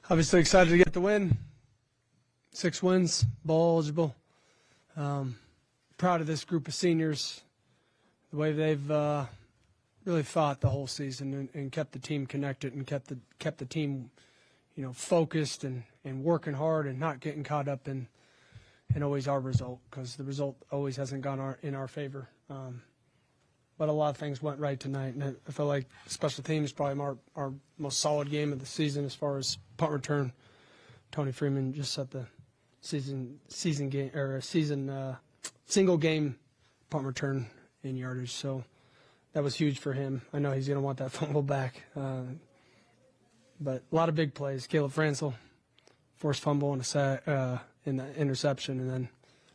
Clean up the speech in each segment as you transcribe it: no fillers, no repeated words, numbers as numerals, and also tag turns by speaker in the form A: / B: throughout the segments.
A: Obviously excited to get the win. 6 wins, bowl eligible. Proud of this group of seniors, the way they've really fought the whole season and kept the team connected and kept the team, focused and working hard and not getting caught up in always our result, because the result always hasn't gone in our favor. But a lot of things went right tonight, and I feel like special teams probably our most solid game of the season as far as punt return. Tony Freeman just set the season game or single game punt return in yardage, so that was huge for him. I know he's going to want that fumble back, but a lot of big plays. Caleb Fransel, forced fumble and a sack in the interception, and then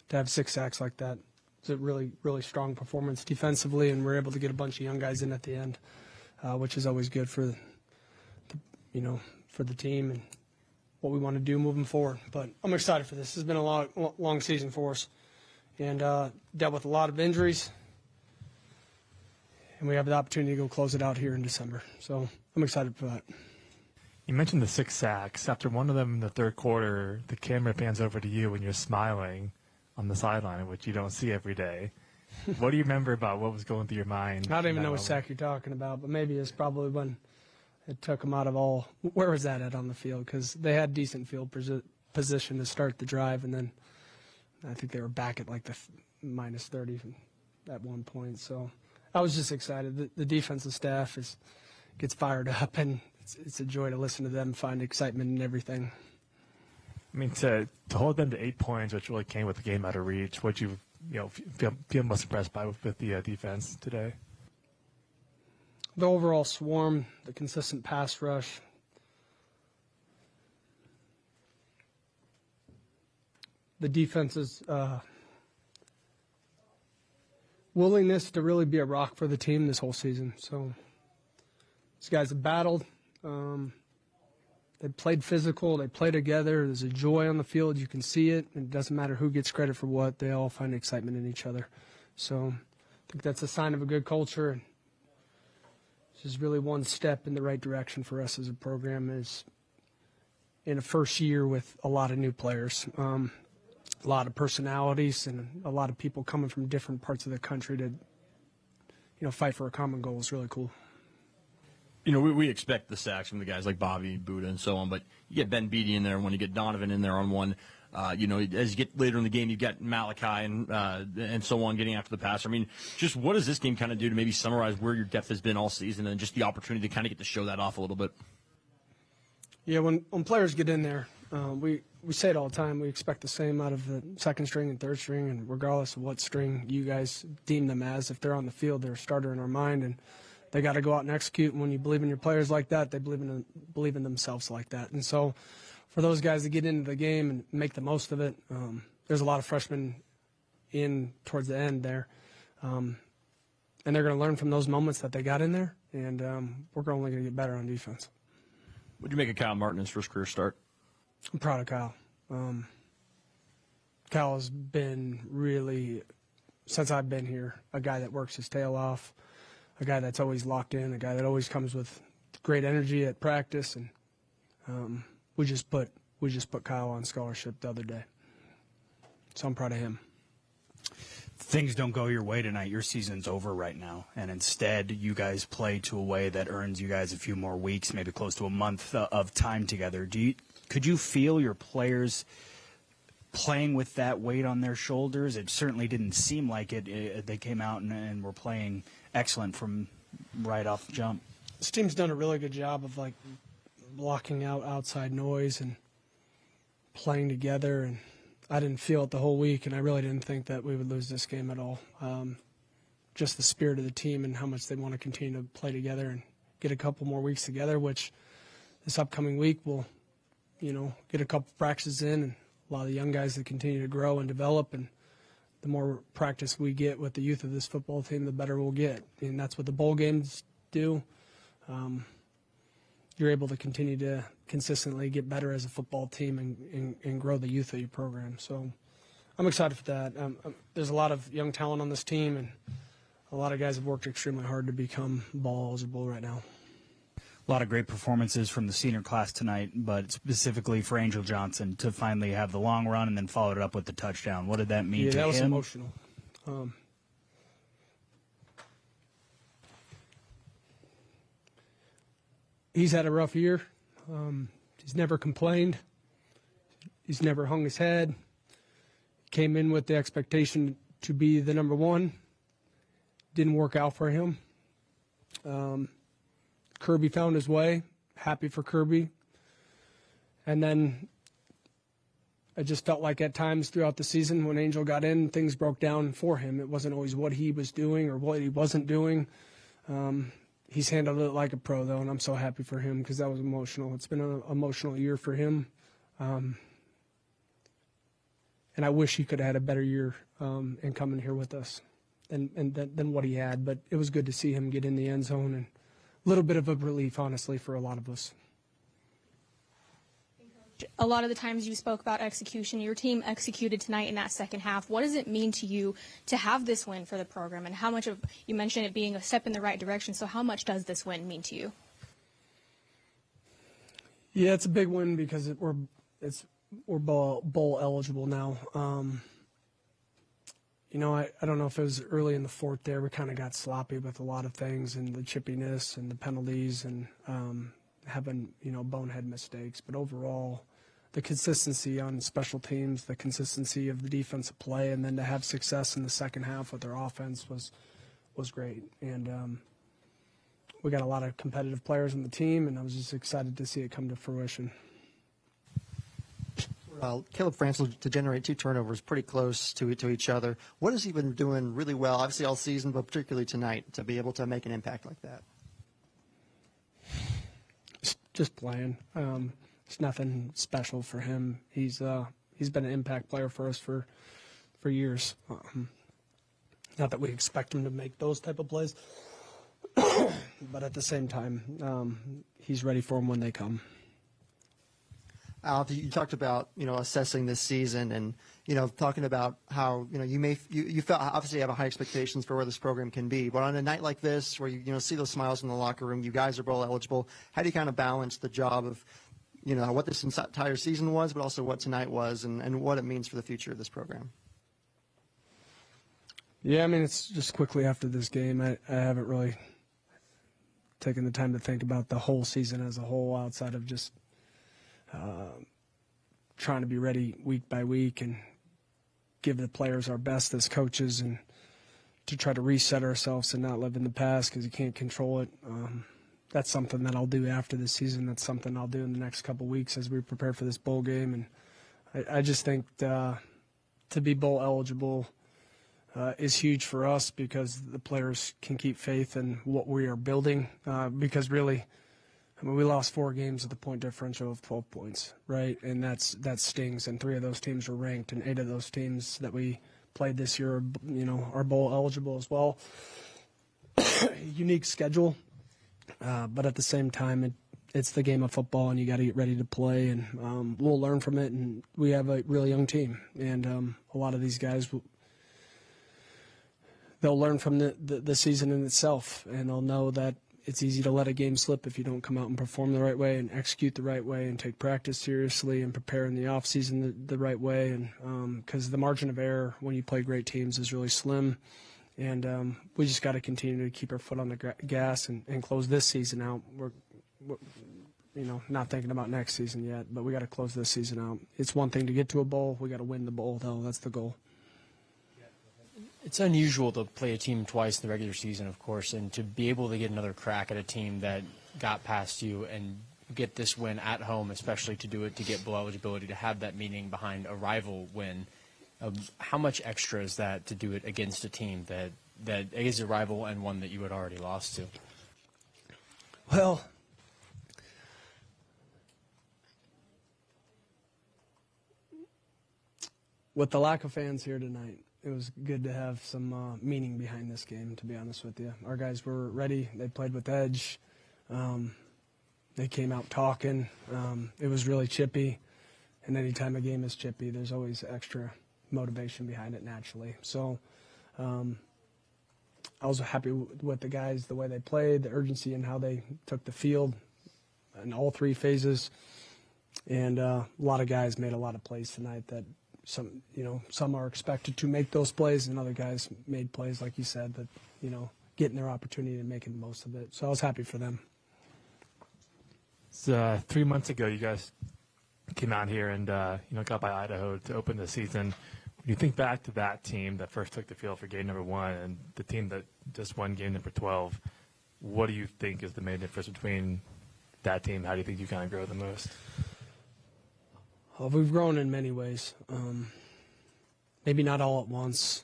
A: to have 6 sacks like that. It's a really, really strong performance defensively, and we're able to get a bunch of young guys in at the end, which is always good for the team and what we want to do moving forward. But I'm excited for this. This has been a long season for us, and dealt with a lot of injuries, and we have the opportunity to go close it out here in December. So I'm excited for that.
B: You mentioned the 6 sacks. After one of them in the third quarter, the camera pans over to you and you're smiling on the sideline, which you don't see every day. What do you remember about what was going through your mind?
A: I don't even know what sack you're talking about, but maybe it's probably when it took them out of all. Where was that at on the field? Because they had decent field position to start the drive, and then I think they were back at like the minus 30 at one point. So I was just excited. The defensive staff gets fired up, and it's a joy to listen to them find excitement in everything.
B: I mean, to hold them to 8 points, which really came with the game out of reach, what you feel most impressed by with the defense today?
A: The overall swarm, the consistent pass rush, the defense's willingness to really be a rock for the team this whole season. So these guys have battled. They played physical. They play together. There's a joy on the field. You can see it. And it doesn't matter who gets credit for what. They all find excitement in each other. So I think that's a sign of a good culture. This is really one step in the right direction for us as a program, is in a first year with a lot of new players, a lot of personalities, and a lot of people coming from different parts of the country to fight for a common goal is really cool.
C: We expect the sacks from the guys like Bobby, Buddha, and so on, but you get Ben Beatty in there, when you get Donovan in there on one, as you get later in the game, you get Malachi and so on getting after the passer. I mean, just what does this game kind of do to maybe summarize where your depth has been all season, and just the opportunity to kind of get to show that off a little bit?
A: Yeah, when players get in there, we say it all the time, we expect the same out of the second string and third string, and regardless of what string you guys deem them as, if they're on the field, they're a starter in our mind, and they got to go out and execute. And when you believe in your players like that, they believe in themselves like that. And so for those guys to get into the game and make the most of it, there's a lot of freshmen in towards the end there. And they're going to learn from those moments that they got in there. And we're only going to get better on defense.
C: What do you make of Kyle Martin, his first career start?
A: I'm proud of Kyle. Kyle has been really, since I've been here, a guy that works his tail off, a guy that's always locked in, a guy that always comes with great energy at practice, and we just put Kyle on scholarship the other day, so I'm proud of him.
D: Things don't go your way tonight. Your season's over right now, and instead you guys play to a way that earns you guys a few more weeks, maybe close to a month of time together. Could you feel your players playing with that weight on their shoulders? It certainly didn't seem like it. They came out and were playing excellent from right off the jump.
A: This team's done a really good job of blocking out outside noise and playing together, and I didn't feel it the whole week, and I really didn't think that we would lose this game at all. Just the spirit of the team and how much they want to continue to play together and get a couple more weeks together, which this upcoming week we'll get a couple practices in, and a lot of the young guys that continue to grow and develop, and the more practice we get with the youth of this football team, the better we'll get. And that's what the bowl games do. You're able to continue to consistently get better as a football team and grow the youth of your program. So I'm excited for that. There's a lot of young talent on this team, and a lot of guys have worked extremely hard to become bowl eligible right now.
D: A lot of great performances from the senior class tonight, but specifically for Angel Johnson to finally have the long run and then follow it up with the touchdown. What did that mean to him?
A: Yeah, that was emotional. He's had a rough year. He's never complained. He's never hung his head. Came in with the expectation to be the number one. Didn't work out for him. Kirby found his way. Happy for Kirby. And then I just felt like at times throughout the season when Angel got in, things broke down for him. It wasn't always what he was doing or what he wasn't doing. He's handled it like a pro, though, and I'm so happy for him because that was emotional. It's been an emotional year for him. And I wish he could have had a better year and come in here with us than what he had. But it was good to see him get in the end zone and a little bit of a relief, honestly, for a lot of us.
E: A lot of the times you spoke about execution. Your team executed tonight in that second half. What does it mean to you to have this win for the program? And how much of, you mentioned it being a step in the right direction, so how much does this win mean to you?
A: Yeah, it's a big win because we're bowl eligible now. I don't know if it was early in the fourth there. We kind of got sloppy with a lot of things and the chippiness and the penalties and having, bonehead mistakes. But overall, the consistency on special teams, the consistency of the defensive play, and then to have success in the second half with their offense was great. And we got a lot of competitive players on the team, and I was just excited to see it come to fruition.
F: Caleb Franzel to generate 2 turnovers pretty close to each other. What has he been doing really well, obviously all season, but particularly tonight, to be able to make an impact like that?
A: Just playing. It's nothing special for him. He's been an impact player for us for years. Not that we expect him to make those type of plays, but at the same time, he's ready for them when they come.
F: Al, you talked about assessing this season and talking about how you felt obviously have high expectations for where this program can be, but on a night like this where you see those smiles in the locker room, you guys are bowl eligible. How do you kind of balance the job of what this entire season was, but also what tonight was, and what it means for the future of this program?
A: Yeah, I mean, it's just quickly after this game. I haven't really taken the time to think about the whole season as a whole outside of just trying to be ready week by week and give the players our best as coaches and to try to reset ourselves and not live in the past because you can't control it. That's something that I'll do after the season. That's something I'll do in the next couple of weeks as we prepare for this bowl game. And I just think to be bowl eligible is huge for us because the players can keep faith in what we are building because really – we lost 4 games with a point differential of 12 points, right? And that stings. And 3 of those teams are ranked, and 8 of those teams that we played this year, are bowl eligible as well. Unique schedule, but at the same time, it's the game of football, and you got to get ready to play. And we'll learn from it. And we have a really young team, and a lot of these guys they'll learn from the season in itself, and they'll know that it's easy to let a game slip if you don't come out and perform the right way and execute the right way and take practice seriously and prepare in the off season the right way. And because the margin of error when you play great teams is really slim, and we just got to continue to keep our foot on the gas and close this season out. We're not thinking about next season yet, but we got to close this season out. It's one thing to get to a bowl; we got to win the bowl, though. That's the goal.
G: It's unusual to play a team twice in the regular season, of course, and to be able to get another crack at a team that got past you and get this win at home, especially to do it to get bowl eligibility, to have that meaning behind a rival win. How much extra is that to do it against a team that is a rival and one that you had already lost to?
A: Well, with the lack of fans here tonight, it was good to have some meaning behind this game, to be honest with you. Our guys were ready. They played with edge. They came out talking. It was really chippy. And any time a game is chippy, there's always extra motivation behind it naturally. So I was happy with the guys, the way they played, the urgency and how they took the field. in all three phases. And a lot of guys made a lot of plays tonight that some are expected to make those plays, and other guys made plays, like you said, that, getting their opportunity and making the most of it. So I was happy for them.
B: So, 3 months ago, you guys came out here and got by Idaho to open the season. When you think back to that team that first took the field for game number 1 and the team that just won game number 12, what do you think is the main difference between that team? How do you think you kind of grow the most?
A: Well, we've grown in many ways. Maybe not all at once,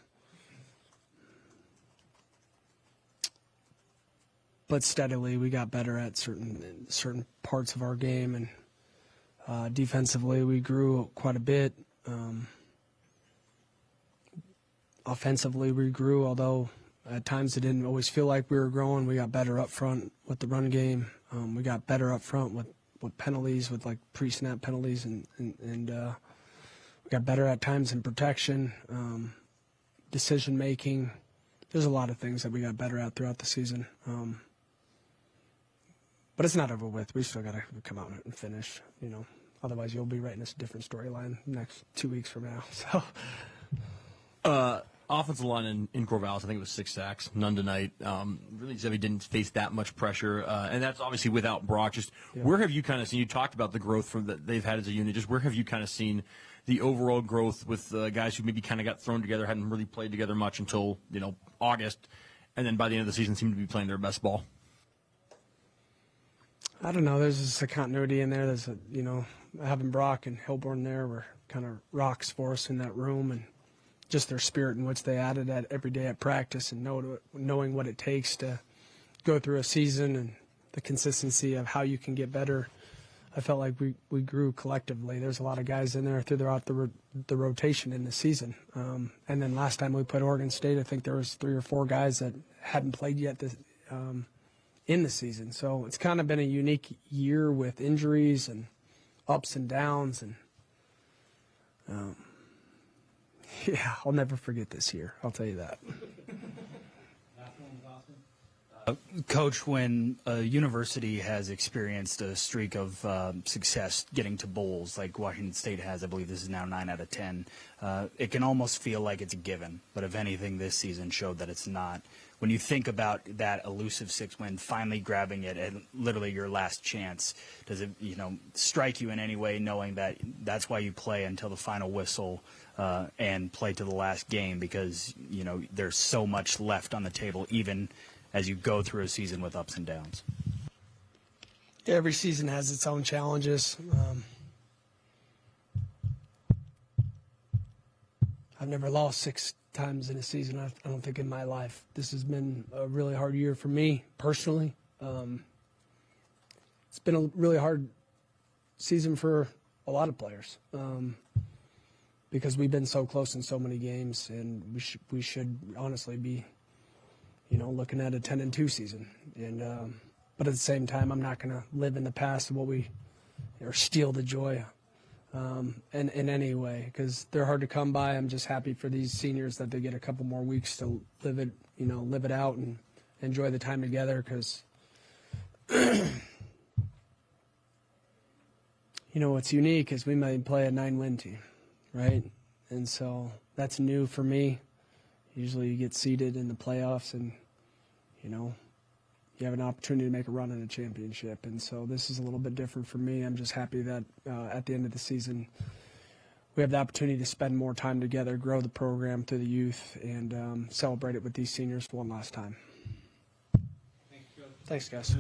A: but steadily we got better at certain parts of our game, and defensively we grew quite a bit. Offensively we grew, although at times it didn't always feel like we were growing. We got better up front with the run game. We got better up front with penalties, with like pre-snap penalties, and we got better at times in protection, decision making. There's a lot of things that we got better at throughout the season. But it's not over with. We still got to come out and finish, Otherwise, you'll be writing us a different storyline next 2 weeks from now. So,
C: offensive line in Corvallis, I think it was 6 sacks, none tonight. Really, Zevi didn't face that much pressure, and that's obviously without Brock. Just where have you kind of seen? You talked about the growth that they've had as a unit. Just where have you kind of seen the overall growth with guys who maybe kind of got thrown together, hadn't really played together much until August, and then by the end of the season seemed to be playing their best ball?
A: I don't know. There's just a continuity in there. There's having Brock and Hilborn there were kind of rocks for us in that room, and just their spirit in which they added at every day at practice, and knowing what it takes to go through a season and the consistency of how you can get better. I felt like we grew collectively. There's a lot of guys in there throughout the rotation in the season. And then last time we played Oregon State, I think there was 3 or 4 guys that hadn't played yet in the season. So it's kind of been a unique year with injuries and ups and downs. And yeah, I'll never forget this year. I'll tell you that.
D: Coach, when a university has experienced a streak of success getting to bowls like Washington State has, I believe this is now 9 out of 10, it can almost feel like it's a given. But if anything, this season showed that it's not. When you think about that elusive 6 win, finally grabbing it at literally your last chance, does it strike you in any way, knowing that that's why you play until the final whistle and play to the last game, because there's so much left on the table, even as you go through a season with ups and downs?
A: Every season has its own challenges. I've never lost 6 times in a season, I don't think, in my life. This has been a really hard year for me personally. It's been a really hard season for a lot of players because we've been so close in so many games, and we should honestly be looking at a 10-2 season. And but at the same time, I'm not going to live in the past of or steal the joy in any way, because they're hard to come by. I'm just happy for these seniors that they get a couple more weeks to live it out and enjoy the time together, because what's unique is we might play a 9-win team, right? And so that's new for me. Usually you get seeded in the playoffs and, you have an opportunity to make a run in a championship. And so this is a little bit different for me. I'm just happy that at the end of the season we have the opportunity to spend more time together, grow the program through the youth, and celebrate it with these seniors one last time. Thanks, guys.